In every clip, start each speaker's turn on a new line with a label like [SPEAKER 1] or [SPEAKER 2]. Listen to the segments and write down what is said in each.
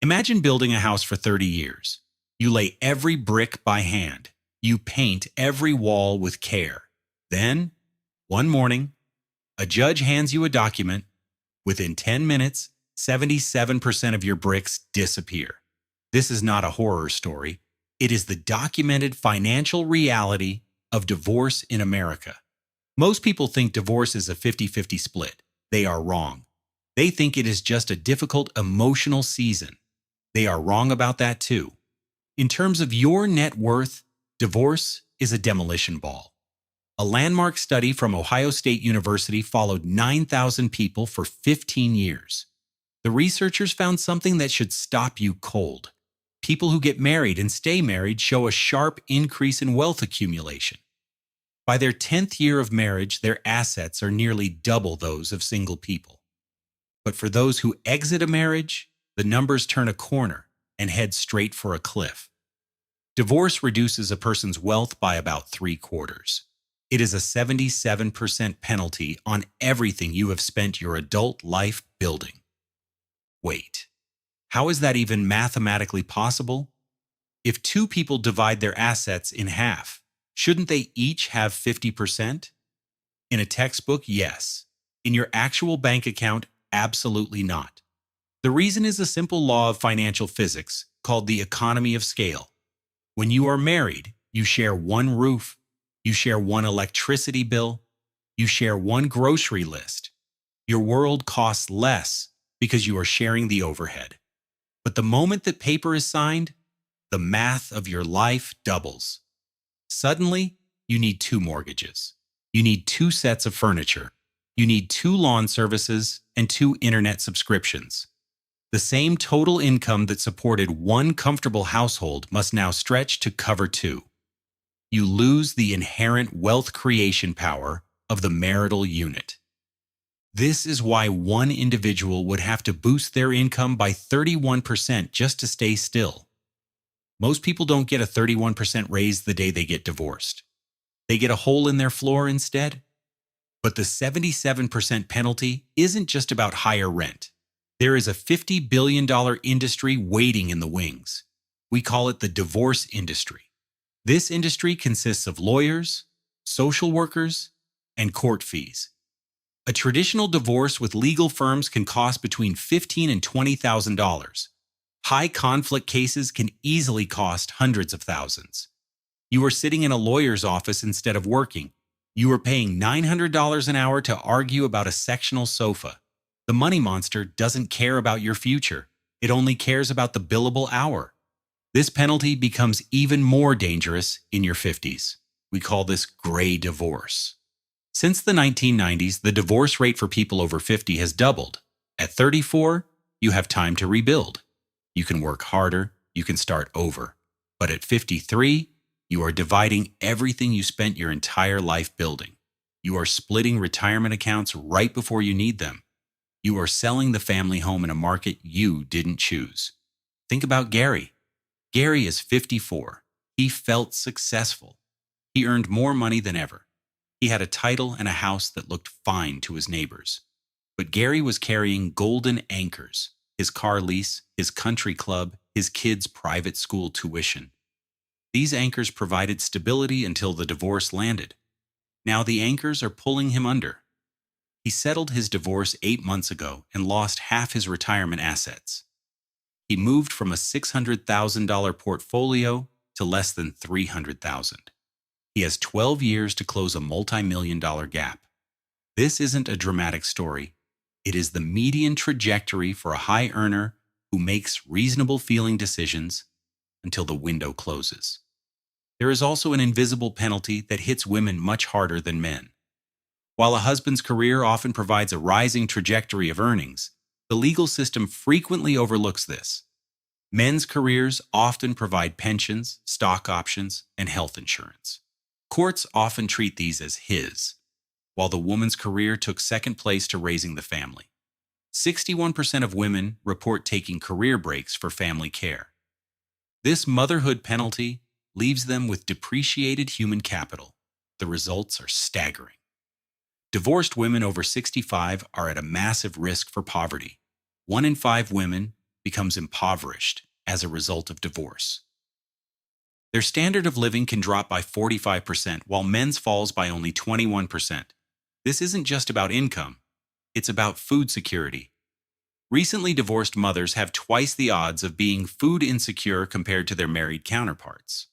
[SPEAKER 1] Imagine building a house for 30 years. You lay every brick by hand. You paint every wall with care. Then, one morning, a judge hands you a document. Within 10 minutes, 77% of your bricks disappear. This is not a horror story. It is the documented financial reality of divorce in America. Most people think divorce is a 50-50 split. They are wrong. They think it is just a difficult emotional season. They are wrong about that too. In terms of your net worth, divorce is a demolition ball. A landmark study from Ohio State University followed 9,000 people for 15 years. The researchers found something that should stop you cold. People who get married and stay married show a sharp increase in wealth accumulation. By their 10th year of marriage, their assets are nearly double those of single people. But for those who exit a marriage, the numbers turn a corner and head straight for a cliff. Divorce reduces a person's wealth by about 3/4. It is a 77% penalty on everything you have spent your adult life building. Wait, how is that even mathematically possible? If two people divide their assets in half, shouldn't they each have 50%? In a textbook, yes. In your actual bank account, absolutely not. The reason is a simple law of financial physics called the economy of scale. When you are married, you share one roof, you share one electricity bill, you share one grocery list. Your world costs less because you are sharing the overhead. But the moment that paper is signed, the math of your life doubles. Suddenly, you need 2 mortgages. You need 2 sets of furniture. You need 2 lawn services and 2 internet subscriptions. The same total income that supported one comfortable household must now stretch to cover 2. You lose the inherent wealth creation power of the marital unit. This is why one individual would have to boost their income by 31% just to stay still. Most people don't get a 31% raise the day they get divorced. They get a hole in their floor instead. But the 77% penalty isn't just about higher rent. There is a $50 billion industry waiting in the wings. We call it the divorce industry. This industry consists of lawyers, social workers, and court fees. A traditional divorce with legal firms can cost between $15,000 and $20,000. High conflict cases can easily cost hundreds of thousands. You are sitting in a lawyer's office instead of working. You are paying $900 an hour to argue about a sectional sofa. The money monster doesn't care about your future. It only cares about the billable hour. This penalty becomes even more dangerous in your 50s. We call this gray divorce. Since the 1990s, the divorce rate for people over 50 has doubled. At 34, you have time to rebuild. You can work harder, you can start over. But at 53, you are dividing everything you spent your entire life building. You are splitting retirement accounts right before you need them. You are selling the family home in a market you didn't choose. Think about Gary. Gary is 54. He felt successful. He earned more money than ever. He had a title and a house that looked fine to his neighbors. But Gary was carrying golden anchors: his car lease, his country club, his kids' private school tuition. These anchors provided stability until the divorce landed. Now the anchors are pulling him under. He settled his divorce 8 months ago and lost half his retirement assets. He moved from a $600,000 portfolio to less than $300,000. He has 12 years to close a multi-million-dollar gap. This isn't a dramatic story. It is the median trajectory for a high earner who makes reasonable feeling decisions until the window closes. There is also an invisible penalty that hits women much harder than men. While a husband's career often provides a rising trajectory of earnings, the legal system frequently overlooks this. Men's careers often provide pensions, stock options, and health insurance. Courts often treat these as his, while the woman's career took second place to raising the family. 61% of women report taking career breaks for family care. This motherhood penalty leaves them with depreciated human capital. The results are staggering. Divorced women over 65 are at a massive risk for poverty. 1 in 5 women becomes impoverished as a result of divorce. Their standard of living can drop by 45%, while men's falls by only 21%. This isn't just about income, it's about food security. Recently divorced mothers have twice the odds of being food insecure compared to their married counterparts.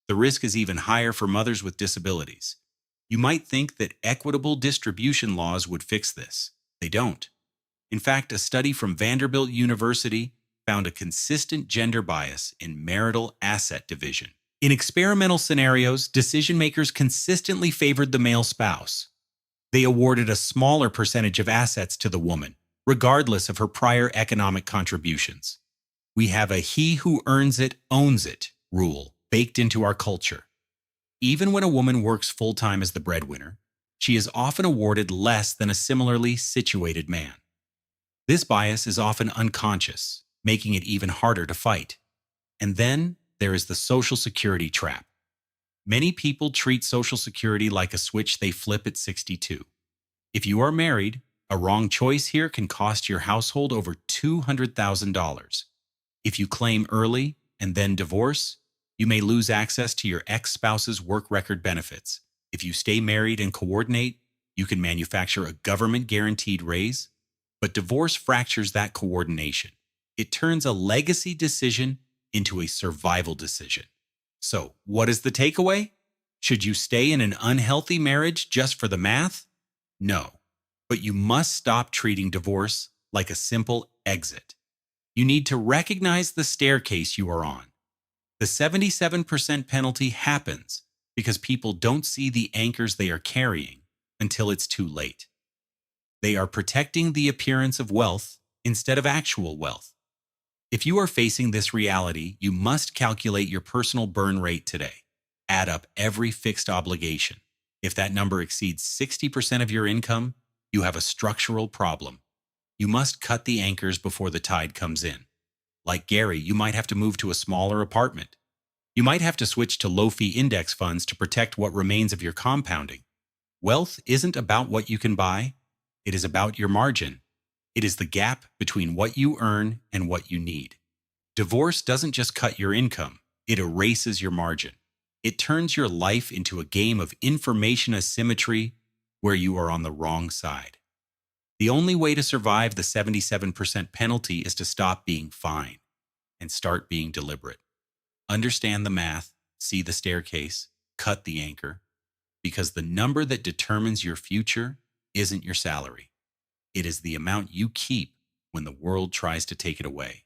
[SPEAKER 1] The risk is even higher for mothers with disabilities. You might think that equitable distribution laws would fix this. They don't. In fact, a study from Vanderbilt University found a consistent gender bias in marital asset division. In experimental scenarios, decision makers consistently favored the male spouse. They awarded a smaller percentage of assets to the woman, regardless of her prior economic contributions. We have a "he who earns it, owns it" rule baked into our culture. Even when a woman works full-time as the breadwinner, she is often awarded less than a similarly situated man. This bias is often unconscious, making it even harder to fight. And then there is the Social Security trap. Many people treat Social Security like a switch they flip at 62. If you are married, a wrong choice here can cost your household over $200,000. If you claim early and then divorce, you may lose access to your ex-spouse's work record benefits. If you stay married and coordinate, you can manufacture a government-guaranteed raise. But divorce fractures that coordination. It turns a legacy decision into a survival decision. So, what is the takeaway? Should you stay in an unhealthy marriage just for the math? No. But you must stop treating divorce like a simple exit. You need to recognize the staircase you are on. The 77% penalty happens because people don't see the anchors they are carrying until it's too late. They are protecting the appearance of wealth instead of actual wealth. If you are facing this reality, you must calculate your personal burn rate today. Add up every fixed obligation. If that number exceeds 60% of your income, you have a structural problem. You must cut the anchors before the tide comes in. Like Gary, you might have to move to a smaller apartment. You might have to switch to low-fee index funds to protect what remains of your compounding. Wealth isn't about what you can buy. It is about your margin. It is the gap between what you earn and what you need. Divorce doesn't just cut your income, it erases your margin. It turns your life into a game of information asymmetry where you are on the wrong side. The only way to survive the 77% penalty is to stop being fine and start being deliberate. Understand the math, see the staircase, cut the anchor, because the number that determines your future isn't your salary. It is the amount you keep when the world tries to take it away.